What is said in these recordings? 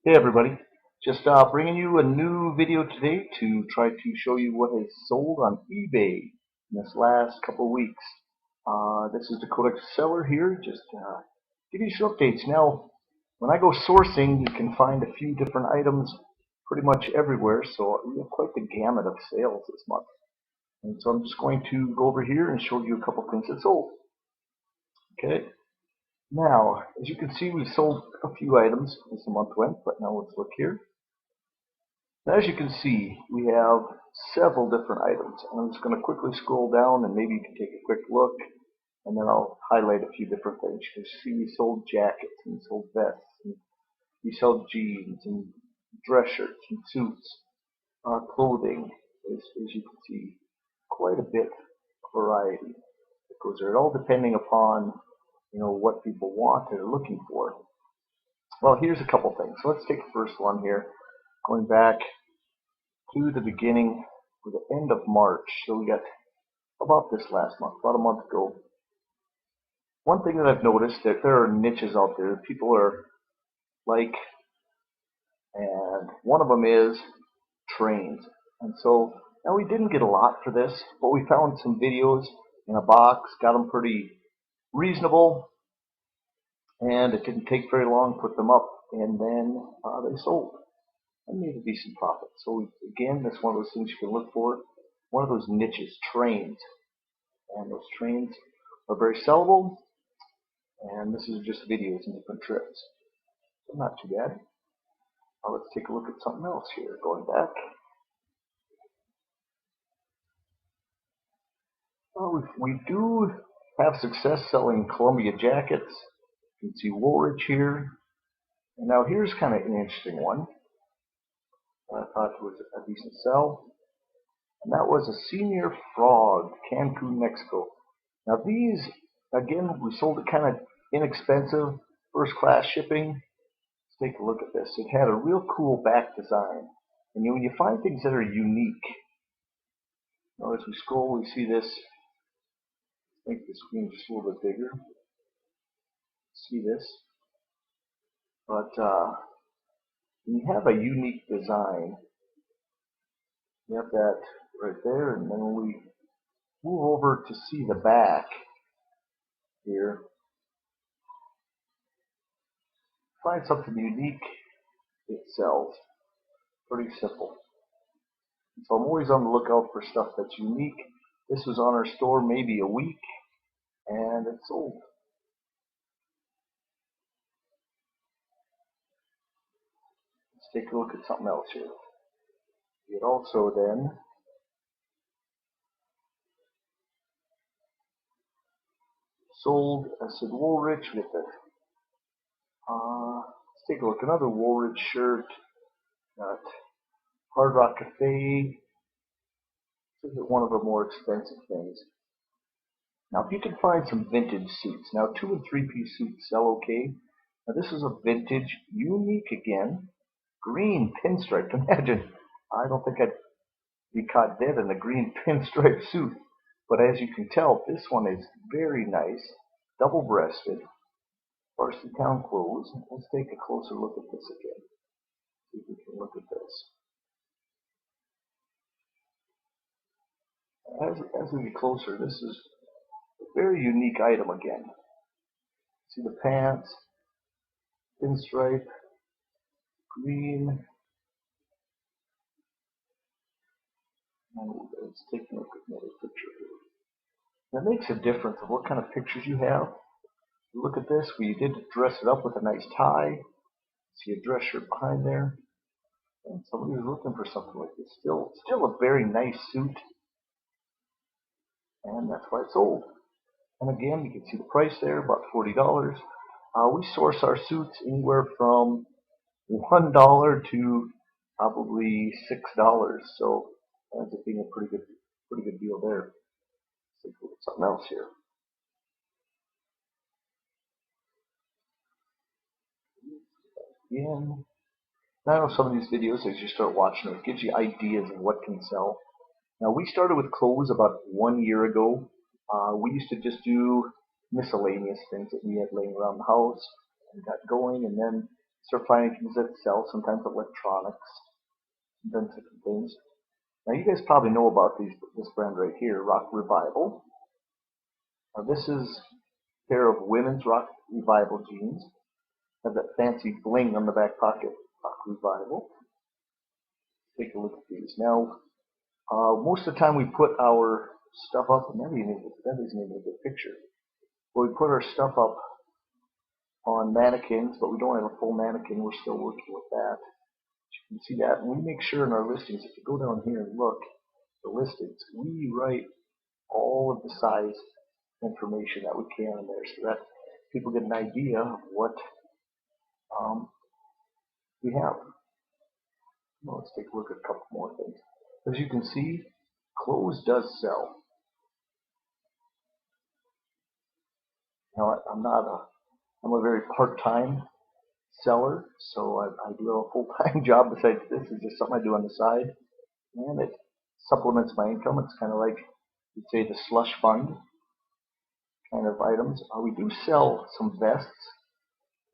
Hey everybody, just bringing you a new video today to try to show you what has sold on eBay in this last couple of weeks. This is Dakota Seller here, just give you some updates. Now, when I go sourcing, you can find a few different items pretty much everywhere, so we have quite the gamut of sales this month. And so I'm just going to go over here and show you a couple things that sold. Okay. Now, as you can see, we've sold a few items as the month went, but now let's look here. As you can see, we have several different items. And I'm just going to quickly scroll down and maybe you can take a quick look and then I'll highlight a few different things. You can see we sold jackets and we sold vests and we sold jeans and dress shirts and suits, clothing. As you can see, quite a bit of variety that goes there. It all depending upon what people want and are looking for. Well, here's a couple things. So let's take the first one here, going back to the beginning or the end of March. So we got about this last month, about a month ago. One thing that I've noticed that there are niches out there that people are like, and one of them is trains. And so now we didn't get a lot for this, but we found some videos in a box, got them pretty reasonable, and it didn't take very long, put them up, and then they sold. I made a decent profit. So again, that's one of those things you can look for. One of those niches, trains. And those trains are very sellable. And this is just videos and different trips. So not too bad. Now let's take a look at something else here. Going back. Well, we do have success selling Columbia jackets. You can see Woolrich here. And now here's kind of an interesting one. I thought it was a decent sell. And that was a senior frog, Cancun, Mexico. Now these, again, we sold it kind of inexpensive, first class shipping. Let's take a look at this. It had a real cool back design. And when you find things that are unique, now as we scroll, we see this. Make the screen just a little bit bigger. See this. But when you have a unique design, you have that right there, and then when we move over to see the back here, find something unique, it sells. Pretty simple. So I'm always on the lookout for stuff that's unique. This was on our store maybe a week, and it sold. Let's take a look at something else here. It also then sold, I said Woolrich with it. Let's take a look. Another Woolrich shirt. Got Hard Rock Cafe. This is one of the more expensive things. Now, if you can find some vintage suits, now 2 and 3-piece suits sell okay. Now, this is a vintage, unique again, green pinstripe. Imagine, I don't think I'd be caught dead in a green pinstripe suit. But as you can tell, this one is very nice, double-breasted, varsity town clothes. Let's take a closer look at this again. See if we can look at this. As we get closer, this is a very unique item again. See the pants, pinstripe, green. And let's take a look at another picture here. That makes a difference of what kind of pictures you have. Look at this. We did dress it up with a nice tie. See a dress shirt behind there. And somebody was looking for something like this. Still a very nice suit. And that's why it sold. And again, you can see the price there, about $40. We source our suits anywhere from $1 to probably $6. So ends up being a pretty good deal there. Let's look at something else here. Again, I know some of these videos, as you start watching them, it gives you ideas of what can sell. Now, we started with clothes about 1 year ago. We used to just do miscellaneous things that we had laying around the house and got going, and then start finding things that sell, sometimes electronics, and then different things. Now you guys probably know about this brand right here, Rock Revival. Now this is a pair of women's Rock Revival jeans. Have that fancy bling on the back pocket, Rock Revival. Take a look at these. Now, most of the time we put our stuff up, and that isn't even a good picture. But we put our stuff up on mannequins, but we don't have a full mannequin. We're still working with that. You can see that. And we make sure in our listings, if you go down here and look, the listings, we write all of the size information that we can in there so that people get an idea of what we have. Well, let's take a look at a couple more things. As you can see, clothes does sell. Now, I'm a very part-time seller, so I do have a full-time job besides this. It's just something I do on the side, and it supplements my income. It's kind of like, you'd say, the slush fund kind of items. We do sell some vests.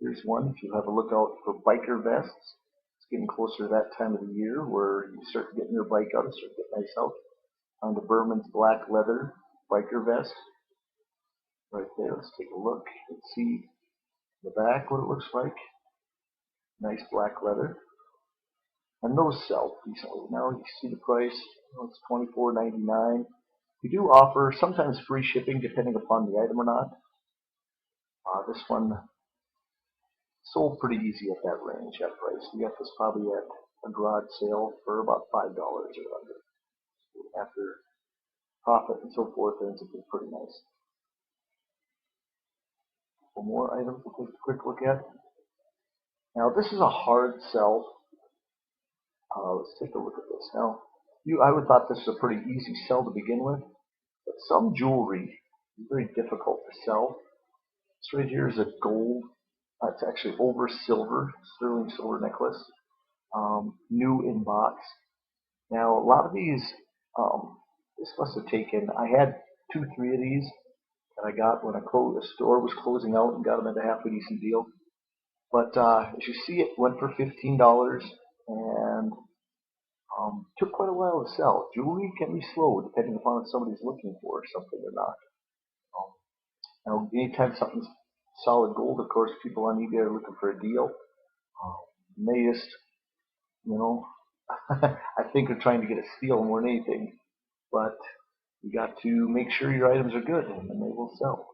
Here's one. If you have a look out for biker vests, it's getting closer to that time of the year where you start getting your bike out and start getting nice out. On the Berman's black leather biker vest. Right there, let's take a look and see the back what it looks like. Nice black leather. And those sell decently. Now you see the price, it's $24.99. We do offer sometimes free shipping depending upon the item or not. This one sold pretty easy at that range, that price. We got this probably at a garage sale for about $5 or under. After profit and so forth, it ends up being pretty nice. Some more items we'll take a quick look at. Now this is a hard sell. Let's take a look at this. Now, I would thought this was a pretty easy sell to begin with, but some jewelry is very difficult to sell. This right here is a gold. It's actually over silver, sterling silver necklace, new in box. Now a lot of these, this must have taken. I had 2, 3 of these that I got when the store was closing out and got them at a halfway decent deal. But as you see, it went for $15 and took quite a while to sell. Jewelry can be slow depending upon if somebody's looking for something or not. Now, anytime something's solid gold, of course, people on eBay are looking for a deal. They just, I think are trying to get a steal more than anything. But you got to make sure your items are good, and then they will sell.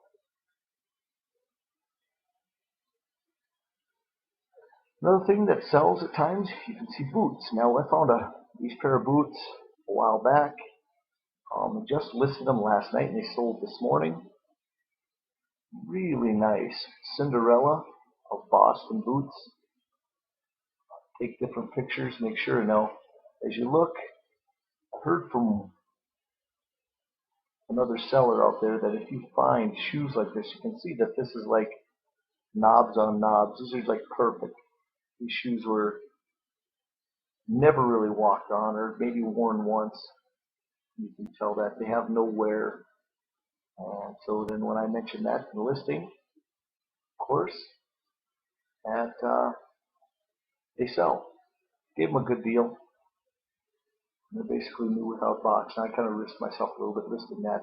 Another thing that sells at times, you can see boots. Now, I found these pair of boots a while back. Just listed them last night, and they sold this morning. Really nice Cinderella of Boston boots. Take different pictures, make sure. Now, as you look, I heard from another seller out there that if you find shoes like this, you can see that this is like knobs on knobs. These are like perfect. These shoes were never really walked on, or maybe worn once. You can tell that they have no wear. And so then when I mentioned that in the listing, of course, that they sell. Gave them a good deal. They're basically new without box. And I kind of risked myself a little bit listing that.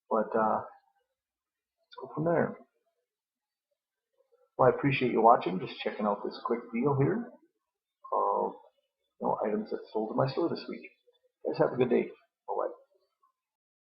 But let's go from there. Well, I appreciate you watching. Just checking out this quick deal here of items that sold in my store this week. Guys, have a good day.